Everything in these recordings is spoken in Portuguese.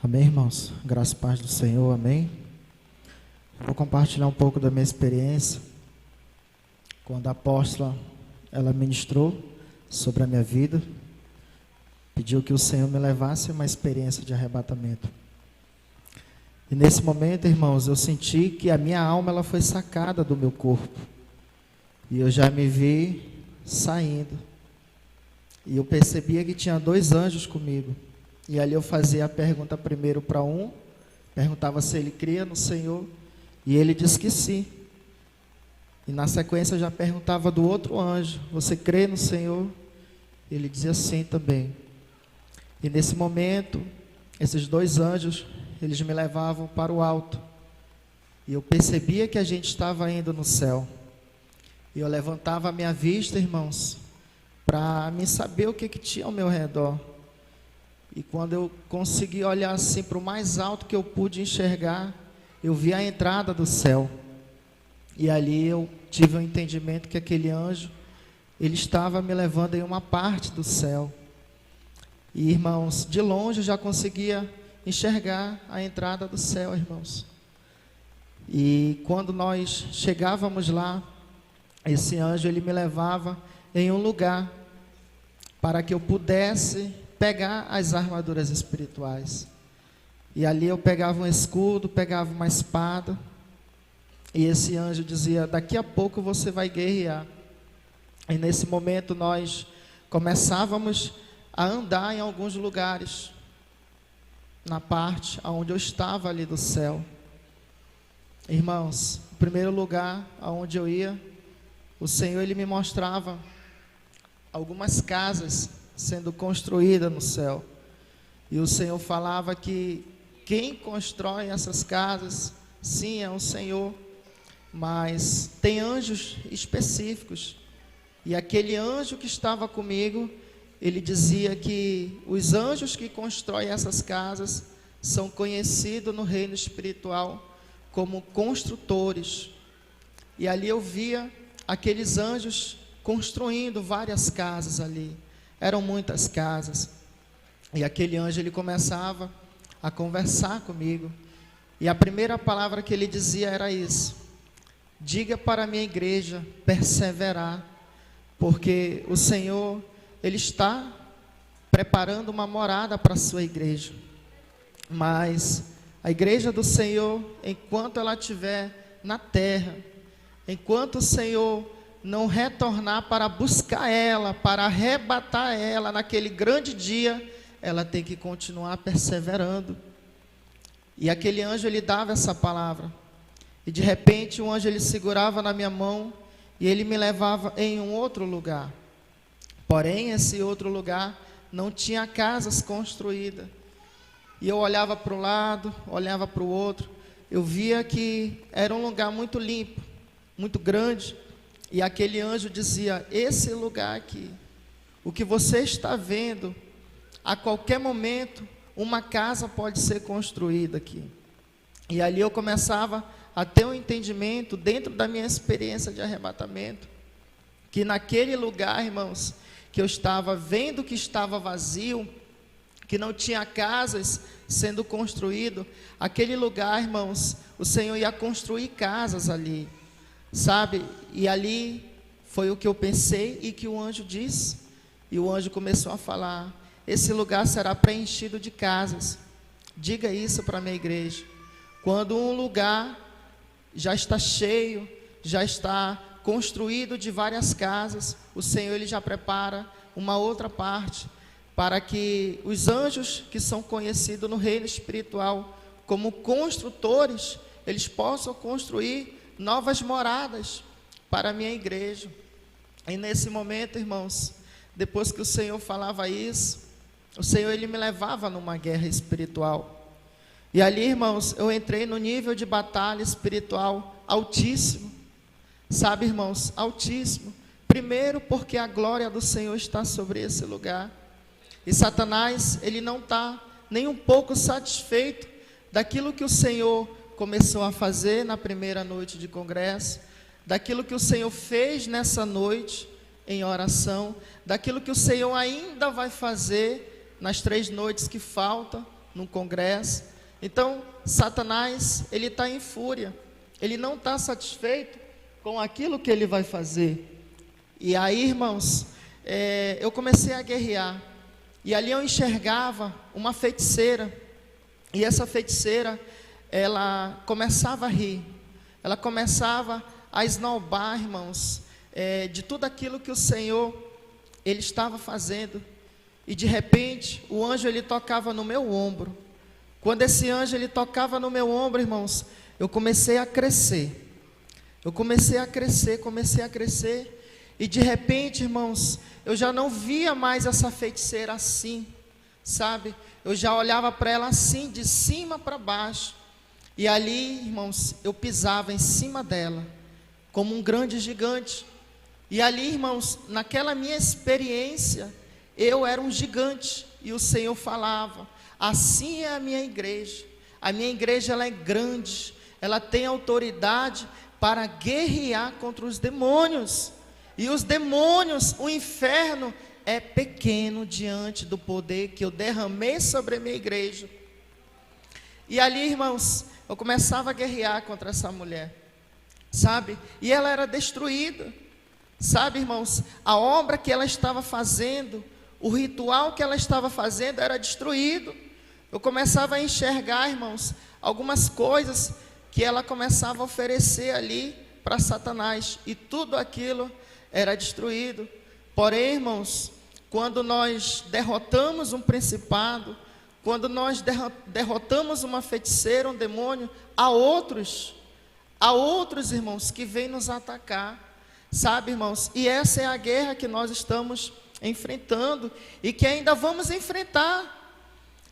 Amém, irmãos? Graça e paz do Senhor, amém? Vou compartilhar um pouco da minha experiência quando a apóstola, ela ministrou sobre a minha vida, pediu que o Senhor me levasse a uma experiência de arrebatamento. E nesse momento, irmãos, eu senti que a minha alma, ela foi sacada do meu corpo, e eu já me vi saindo, e eu percebia que tinha 2 anjos comigo. E ali eu fazia a pergunta primeiro para um, perguntava se ele cria no Senhor, e ele disse que sim. E na sequência eu já perguntava do outro anjo, você crê no Senhor? Ele dizia sim também. E nesse momento, esses 2 anjos, eles me levavam para o alto. E eu percebia que a gente estava indo no céu. E eu levantava a minha vista, irmãos, para me saber o que tinha ao meu redor. E quando eu consegui olhar assim para o mais alto que eu pude enxergar, eu vi a entrada do céu. E ali eu tive um entendimento que aquele anjo, ele estava me levando em uma parte do céu. E, irmãos, de longe eu já conseguia enxergar a entrada do céu, irmãos. E quando nós chegávamos lá, esse anjo, ele me levava em um lugar para que eu pudesse pegar as armaduras espirituais. E ali eu pegava um escudo, pegava uma espada, e esse anjo dizia, daqui a pouco você vai guerrear. E nesse momento nós começávamos a andar em alguns lugares, na parte onde eu estava ali do céu. Irmãos, o primeiro lugar aonde eu ia, o Senhor, ele me mostrava algumas casas sendo construída no céu, e o Senhor falava que quem constrói essas casas, sim, é o Senhor, mas tem anjos específicos, e aquele anjo que estava comigo, ele dizia que os anjos que constroem essas casas são conhecidos no reino espiritual como construtores, e ali eu via aqueles anjos construindo várias casas ali. Eram muitas casas, e aquele anjo, ele começava a conversar comigo, e a primeira palavra que ele dizia era isso: diga para a minha igreja perseverar, porque o Senhor, ele está preparando uma morada para a sua igreja, mas a igreja do Senhor, enquanto ela estiver na terra, enquanto o Senhor não retornar para buscar ela, para arrebatar ela naquele grande dia, ela tem que continuar perseverando. E aquele anjo, ele dava essa palavra, e de repente o anjo, ele segurava na minha mão, e ele me levava em um outro lugar, porém esse outro lugar não tinha casas construídas, e eu olhava para um lado, olhava para o outro, eu via que era um lugar muito limpo, muito grande. E aquele anjo dizia, esse lugar aqui, o que você está vendo, a qualquer momento, uma casa pode ser construída aqui. E ali eu começava a ter um entendimento, dentro da minha experiência de arrebatamento, que naquele lugar, irmãos, que eu estava vendo que estava vazio, que não tinha casas sendo construído, aquele lugar, irmãos, o Senhor ia construir casas ali. Sabe, e ali foi o que eu pensei e que o anjo disse, e o anjo começou a falar, esse lugar será preenchido de casas, diga isso para a minha igreja, quando um lugar já está cheio, já está construído de várias casas, o Senhor, ele já prepara uma outra parte, para que os anjos que são conhecidos no reino espiritual, como construtores, eles possam construir novas moradas para a minha igreja. E nesse momento, irmãos, depois que o Senhor falava isso, o Senhor, ele me levava numa guerra espiritual. E ali, irmãos, eu entrei no nível de batalha espiritual altíssimo. Sabe, irmãos, altíssimo. Primeiro, porque a glória do Senhor está sobre esse lugar. E Satanás, ele não está nem um pouco satisfeito daquilo que o Senhor começou a fazer na primeira noite de congresso, daquilo que o Senhor fez nessa noite em oração, daquilo que o Senhor ainda vai fazer nas 3 noites que faltam no congresso. Então, Satanás, ele está em fúria, ele não está satisfeito com aquilo que ele vai fazer. E aí, irmãos, eu comecei a guerrear, e ali eu enxergava uma feiticeira, e essa feiticeira, ela começava a rir, ela começava a esnobar, irmãos, de tudo aquilo que o Senhor, ele estava fazendo. E de repente, o anjo, ele tocava no meu ombro. Quando esse anjo, ele tocava no meu ombro, irmãos, eu comecei a crescer. Eu comecei a crescer, e de repente, irmãos, eu já não via mais essa feiticeira assim, sabe? Eu já olhava para ela assim, de cima para baixo. E ali, irmãos, eu pisava em cima dela, como um grande gigante. E ali, irmãos, naquela minha experiência, eu era um gigante. E o Senhor falava: assim é a minha igreja. A minha igreja, ela é grande, ela tem autoridade para guerrear contra os demônios. E os demônios, o inferno é pequeno diante do poder que eu derramei sobre a minha igreja. E ali, irmãos, eu começava a guerrear contra essa mulher, sabe? E ela era destruída, sabe, irmãos? A obra que ela estava fazendo, o ritual que ela estava fazendo era destruído. Eu começava a enxergar, irmãos, algumas coisas que ela começava a oferecer ali para Satanás, e tudo aquilo era destruído. Porém, irmãos, quando nós derrotamos um principado, quando nós derrotamos uma feiticeira, um demônio, há outros, irmãos, que vêm nos atacar, sabe, irmãos? E essa é a guerra que nós estamos enfrentando e que ainda vamos enfrentar.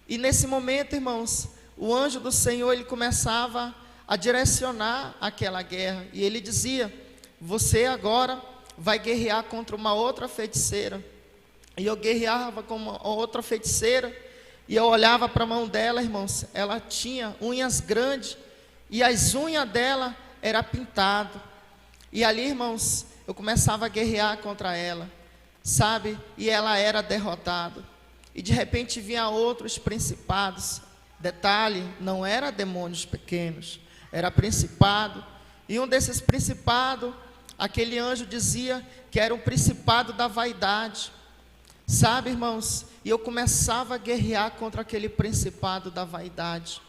E nesse momento, irmãos, o anjo do Senhor, ele começava a direcionar aquela guerra, e ele dizia: você agora vai guerrear contra uma outra feiticeira. E eu guerreava com uma outra feiticeira, e eu olhava para a mão dela, irmãos, ela tinha unhas grandes, e as unhas dela eram pintadas. E ali, irmãos, eu começava a guerrear contra ela, sabe? E ela era derrotada. E de repente vinha outros principados. Detalhe, não era demônios pequenos, era principado. E um desses principados, aquele anjo dizia que era um principado da vaidade, sabe, irmãos? E eu começava a guerrear contra aquele principado da vaidade.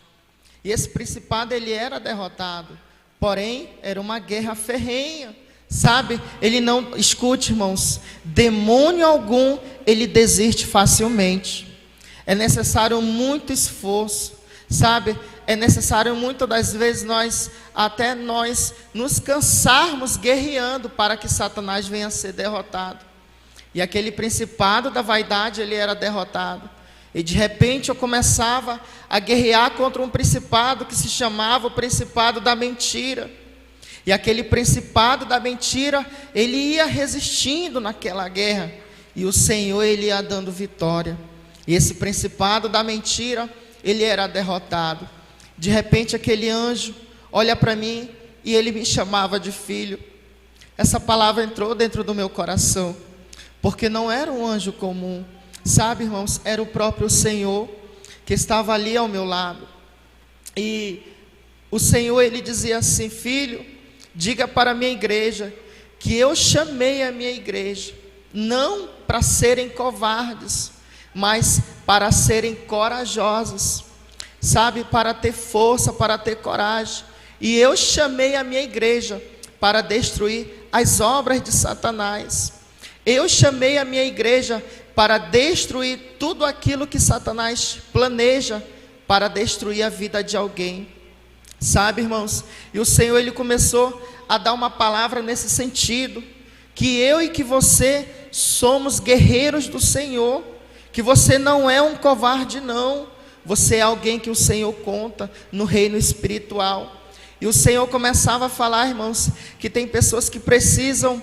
E esse principado, ele era derrotado, porém era uma guerra ferrenha, sabe? Ele não, escute, irmãos, demônio algum ele desiste facilmente. É necessário muito esforço, sabe? É necessário muitas das vezes nós nos cansarmos guerreando para que Satanás venha a ser derrotado. E aquele principado da vaidade, ele era derrotado. E de repente eu começava a guerrear contra um principado que se chamava o principado da mentira. E aquele principado da mentira, ele ia resistindo naquela guerra, e o Senhor, ele ia dando vitória. E esse principado da mentira, ele era derrotado. De repente aquele anjo olha para mim e ele me chamava de filho. Essa palavra entrou dentro do meu coração, porque não era um anjo comum, sabe, irmãos? Era o próprio Senhor que estava ali ao meu lado. E o Senhor, ele dizia assim: filho, diga para a minha igreja que eu chamei a minha igreja não para serem covardes, mas para serem corajosos, sabe, para ter força, para ter coragem. E eu chamei a minha igreja para destruir as obras de Satanás. Eu chamei a minha igreja para destruir tudo aquilo que Satanás planeja para destruir a vida de alguém, sabe, irmãos? E o Senhor, ele começou a dar uma palavra nesse sentido, que eu e que você somos guerreiros do Senhor, que você não é um covarde não, você é alguém que o Senhor conta no reino espiritual. E o Senhor começava a falar, irmãos, que tem pessoas que precisam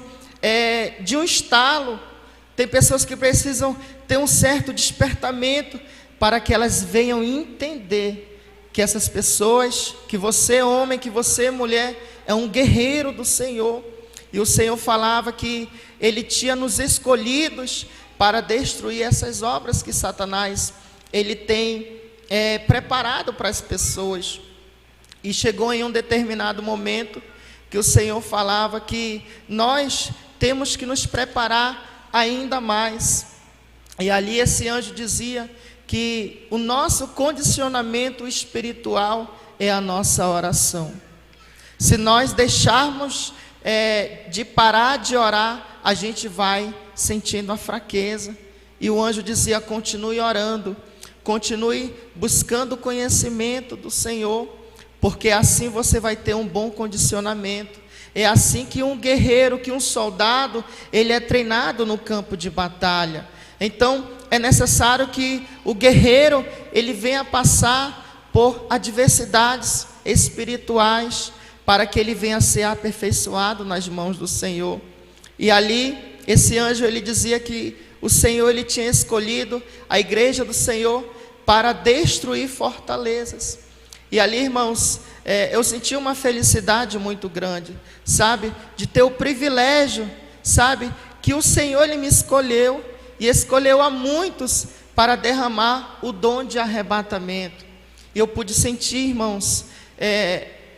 de um estalo. Tem pessoas que precisam ter um certo despertamento para que elas venham entender que essas pessoas, que você homem, que você mulher, é um guerreiro do Senhor. E o Senhor falava que Ele tinha nos escolhidos para destruir essas obras que Satanás ele tem preparado para as pessoas. E chegou em um determinado momento que o Senhor falava que nós temos que nos preparar ainda mais. E ali esse anjo dizia que o nosso condicionamento espiritual é a nossa oração. Se nós deixarmos de parar de orar, a gente vai sentindo a fraqueza. E o anjo dizia: continue orando, continue buscando o conhecimento do Senhor, porque assim você vai ter um bom condicionamento. É assim que um guerreiro, que um soldado, ele é treinado no campo de batalha. Então é necessário que o guerreiro ele venha passar por adversidades espirituais, para que ele venha a ser aperfeiçoado nas mãos do Senhor. E ali esse anjo ele dizia que o Senhor ele tinha escolhido a igreja do Senhor para destruir fortalezas. E ali, irmãos, eu senti uma felicidade muito grande, sabe, de ter o privilégio, sabe, que o Senhor ele me escolheu, e escolheu a muitos para derramar o dom de arrebatamento. E eu pude sentir, irmãos,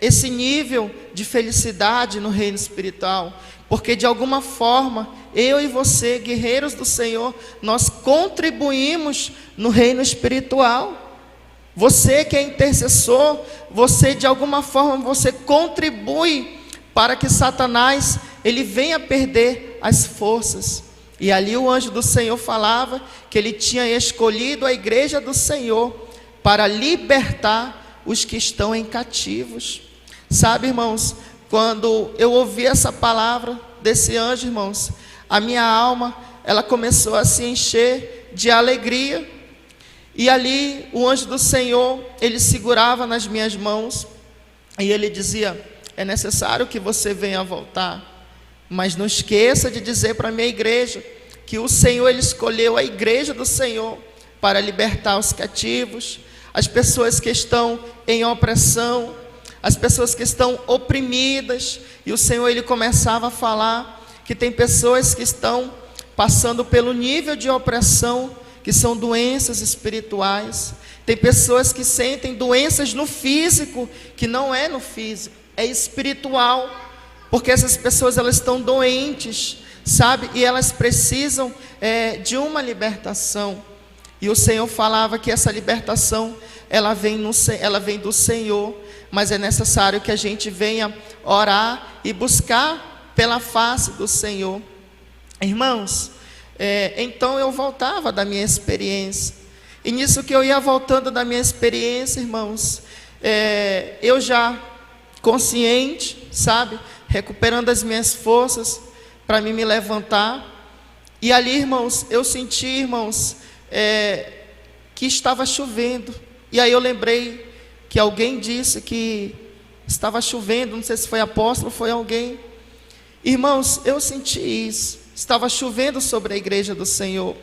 esse nível de felicidade no reino espiritual, porque de alguma forma, eu e você, guerreiros do Senhor, nós contribuímos no reino espiritual. Você que é intercessor, você de alguma forma, você contribui para que Satanás, ele venha perder as forças. E ali o anjo do Senhor falava que ele tinha escolhido a igreja do Senhor para libertar os que estão em cativos. Sabe, irmãos, quando eu ouvi essa palavra desse anjo, irmãos, a minha alma, ela começou a se encher de alegria. E ali o anjo do Senhor, ele segurava nas minhas mãos e ele dizia: é necessário que você venha voltar, mas não esqueça de dizer para a minha igreja que o Senhor ele escolheu a igreja do Senhor para libertar os cativos, as pessoas que estão em opressão, as pessoas que estão oprimidas. E o Senhor ele começava a falar que tem pessoas que estão passando pelo nível de opressão, que são doenças espirituais. Tem pessoas que sentem doenças no físico, que não é no físico, é espiritual, porque essas pessoas elas estão doentes, sabe, e elas precisam de uma libertação. E o Senhor falava que essa libertação ela vem do Senhor, mas é necessário que a gente venha orar e buscar pela face do Senhor. Irmãos, então eu voltava da minha experiência, e nisso que eu ia voltando da minha experiência, irmãos, eu já consciente, sabe, recuperando as minhas forças para me levantar. E ali, irmãos, eu senti, irmãos, que estava chovendo. E aí eu lembrei que alguém disse que estava chovendo, não sei se foi apóstolo ou foi alguém. Irmãos, eu senti isso, estava chovendo sobre a igreja do Senhor.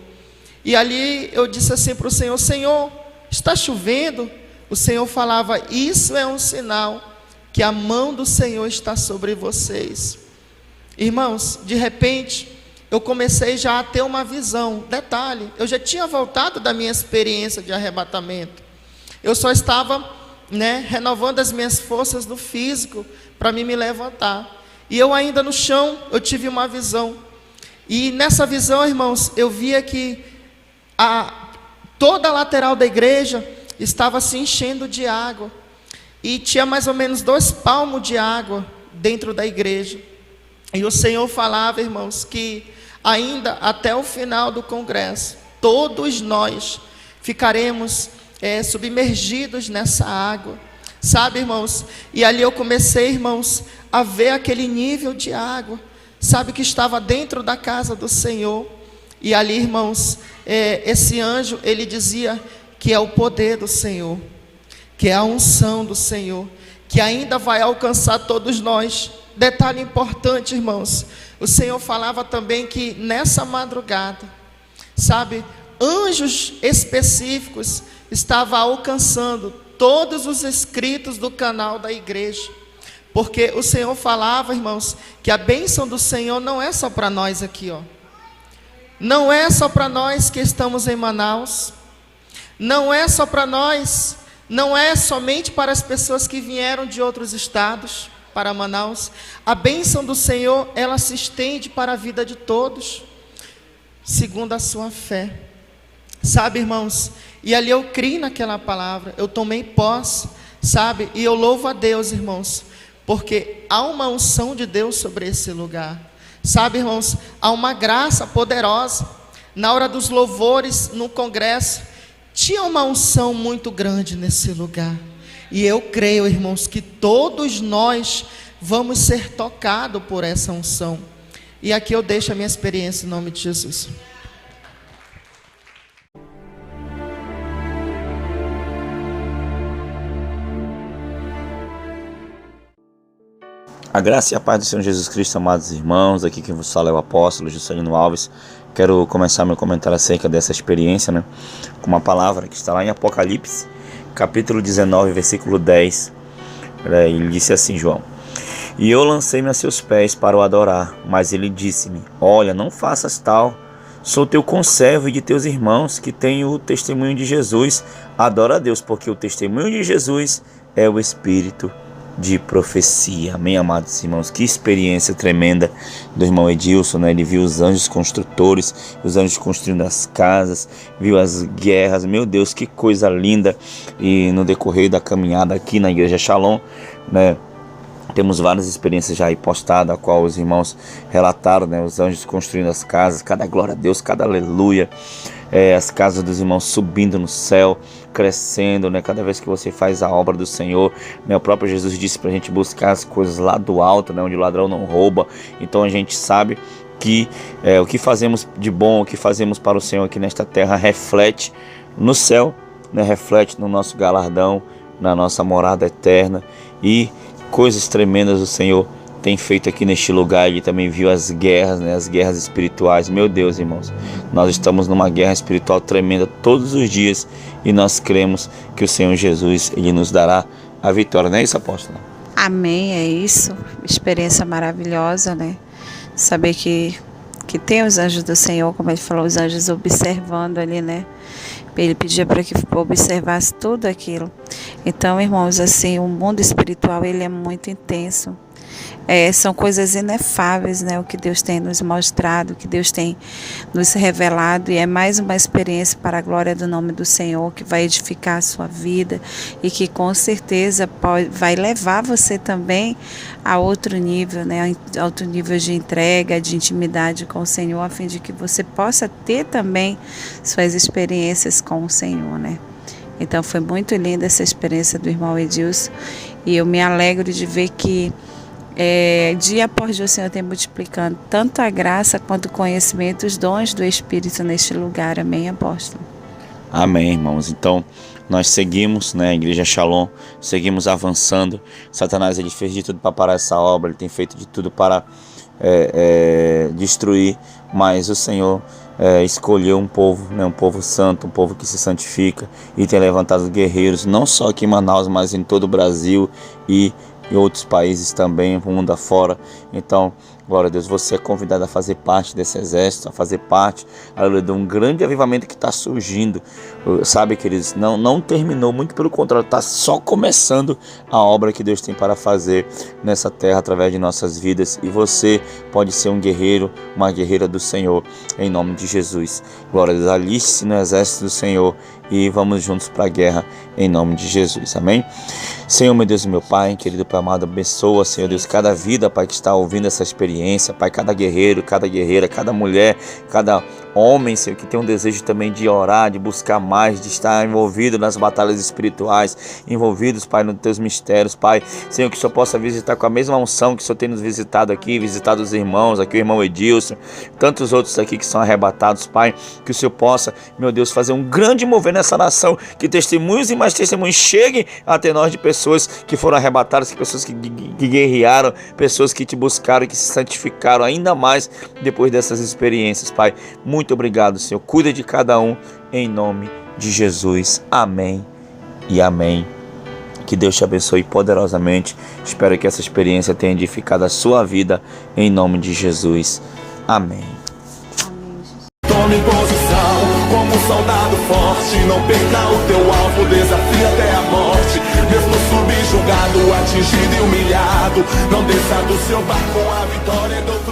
E ali eu disse assim para o Senhor: Senhor, está chovendo? O Senhor falava: isso é um sinal que a mão do Senhor está sobre vocês. Irmãos, de repente eu comecei já a ter uma visão. Detalhe, eu já tinha voltado da minha experiência de arrebatamento, eu só estava renovando as minhas forças do físico para me levantar. E eu ainda no chão, eu tive uma visão. E nessa visão, irmãos, eu via que toda a lateral da igreja estava se enchendo de água. E tinha mais ou menos 2 palmos de água dentro da igreja. E o Senhor falava, irmãos, que ainda até o final do congresso, todos nós ficaremos submergidos nessa água, sabe, irmãos? E ali eu comecei, irmãos, a ver aquele nível de água, sabe, que estava dentro da casa do Senhor. E ali, irmãos, esse anjo, ele dizia que é o poder do Senhor, que é a unção do Senhor, que ainda vai alcançar todos nós. Detalhe importante, irmãos, O Senhor falava também que nessa madrugada, sabe, anjos específicos estavam alcançando todos os inscritos do canal da igreja. Porque o Senhor falava, irmãos, que a bênção do Senhor não é só para nós aqui, ó. Não é só para nós que estamos em Manaus. Não é só para nós. Não é somente para as pessoas que vieram de outros estados para Manaus. A bênção do Senhor, ela se estende para a vida de todos, segundo a sua fé. Sabe, irmãos, e ali eu criei naquela palavra, eu tomei posse, sabe, e eu louvo a Deus, irmãos, porque há uma unção de Deus sobre esse lugar. Sabe, irmãos, há uma graça poderosa. Na hora dos louvores, no congresso, tinha uma unção muito grande nesse lugar. E eu creio, irmãos, que todos nós vamos ser tocados por essa unção. E aqui eu deixo a minha experiência em nome de Jesus. A graça e a paz do Senhor Jesus Cristo, amados irmãos. Aqui quem vos fala é o apóstolo Juscelino Alves. Quero começar meu comentário acerca dessa experiência, com uma palavra que está lá em Apocalipse, capítulo 19, versículo 10. Ele disse assim, João: E eu lancei-me a seus pés para o adorar, mas ele disse-me: Olha, não faças tal, sou teu conservo e de teus irmãos, que têm o testemunho de Jesus. Adora a Deus, porque o testemunho de Jesus é o Espírito de profecia. Amém, amados irmãos? Que experiência tremenda do irmão Edilson, Ele viu os anjos construtores, os anjos construindo as casas, viu as guerras. Meu Deus, que coisa linda! E no decorrer da caminhada aqui na Igreja Shalom, temos várias experiências já aí postadas, a qual os irmãos relataram, os anjos construindo as casas, cada glória a Deus, cada aleluia, as casas dos irmãos subindo no céu, crescendo, cada vez que você faz a obra do Senhor, o próprio Jesus disse para a gente buscar as coisas lá do alto, onde o ladrão não rouba. Então a gente sabe que o que fazemos de bom, o que fazemos para o Senhor aqui nesta terra, reflete no céu, reflete no nosso galardão, na nossa morada eterna. E coisas tremendas o Senhor tem feito aqui neste lugar. Ele também viu as guerras, as guerras espirituais. Meu Deus, irmãos, nós estamos numa guerra espiritual tremenda todos os dias, e nós cremos que o Senhor Jesus, Ele nos dará a vitória. Não é isso, apóstolo? Amém, é isso. Experiência maravilhosa, Saber que tem os anjos do Senhor, como ele falou, os anjos observando ali, Ele pedia para que observasse tudo aquilo. Então, irmãos, assim, o mundo espiritual, ele é muito intenso. São coisas inefáveis, o que Deus tem nos mostrado, o que Deus tem nos revelado, e é mais uma experiência para a glória do nome do Senhor, que vai edificar a sua vida e que com certeza vai levar você também a outro nível, a outro nível de entrega, de intimidade com o Senhor, a fim de que você possa ter também suas experiências com o Senhor, Então foi muito linda essa experiência do irmão Edilson, e eu me alegro de ver que dia após dia o Senhor tem multiplicando tanto a graça quanto o conhecimento, os dons do Espírito neste lugar. Amém, apóstolo? Amém, irmãos. Então nós seguimos, a Igreja Shalom, seguimos avançando. Satanás, ele fez de tudo para parar essa obra, ele tem feito de tudo para destruir, mas o Senhor escolheu um povo, um povo santo, um povo que se santifica, e tem levantado guerreiros, não só aqui em Manaus, mas em todo o Brasil e em outros países também, o mundo afora. Então, glória a Deus, você é convidado a fazer parte desse exército, a fazer parte, aleluia, de um grande avivamento que está surgindo. Sabe, queridos, não terminou, muito pelo contrário, está só começando a obra que Deus tem para fazer nessa terra através de nossas vidas, e você pode ser um guerreiro, uma guerreira do Senhor, em nome de Jesus. Glória a Deus, aliste-se no exército do Senhor e vamos juntos para a guerra em nome de Jesus, amém? Senhor, meu Deus e meu Pai, querido Pai amado, abençoa, Senhor Deus, cada vida, Pai, que está ouvindo essa experiência, Pai, cada guerreiro, cada guerreira, cada mulher, cada homem, Senhor, que tem um desejo também de orar, de buscar mais, de estar envolvido nas batalhas espirituais, envolvidos, Pai, nos teus mistérios, Pai, Senhor, que o Senhor possa visitar com a mesma unção que o Senhor tem nos visitado aqui, visitado os irmãos, aqui o irmão Edilson, tantos outros aqui que são arrebatados, Pai, que o Senhor possa, meu Deus, fazer um grande mover nessa nação, que testemunhos e mais testemunhos cheguem até nós, de pessoas que foram arrebatadas, que pessoas que guerrearam, pessoas que te buscaram, que se retificaram ainda mais depois dessas experiências, Pai. Muito obrigado, Senhor. Cuida de cada um, em nome de Jesus. Amém e amém. Que Deus te abençoe poderosamente. Espero que essa experiência tenha edificado a sua vida, em nome de Jesus. Amém. Tome posição como um soldado forte. Não perca o teu alvo, desafia até a morte. Mesmo subjugado, atingido e humilhado, não desça do seu barco, a vitória é do